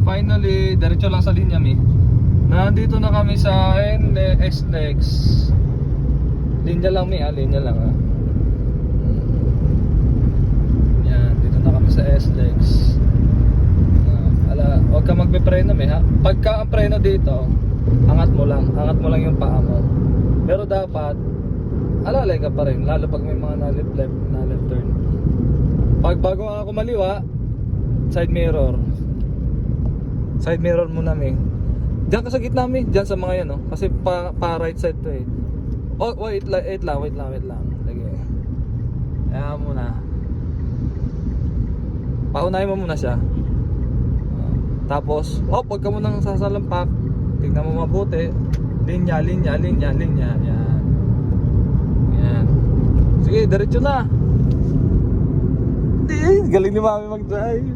finally, diretso lang sa linya mi. Nandito na kami sa SLEX. Linya lang mi, linya lang Yan, dito na kami sa SLEX. Huwag ka magpe-preno mi ha. Pagka ang preno dito, angat mo lang yung paa mo. Pero dapat alalay ka pa rin, lalo pag may mga na left turn. Pag bago ako kumaliwa, side mirror muna mi. Diyan ka sa gitna mi, diyan sa mga yan kasi pa right side to Oh, wait lang. Sige. Ayan muna. Paunahin mo muna siya. Tapos, wag ka munang sasalampak. Tingnan mo mabuti. Linya. Yan. Sige, diretso na. Galing ni Mami mag-drive.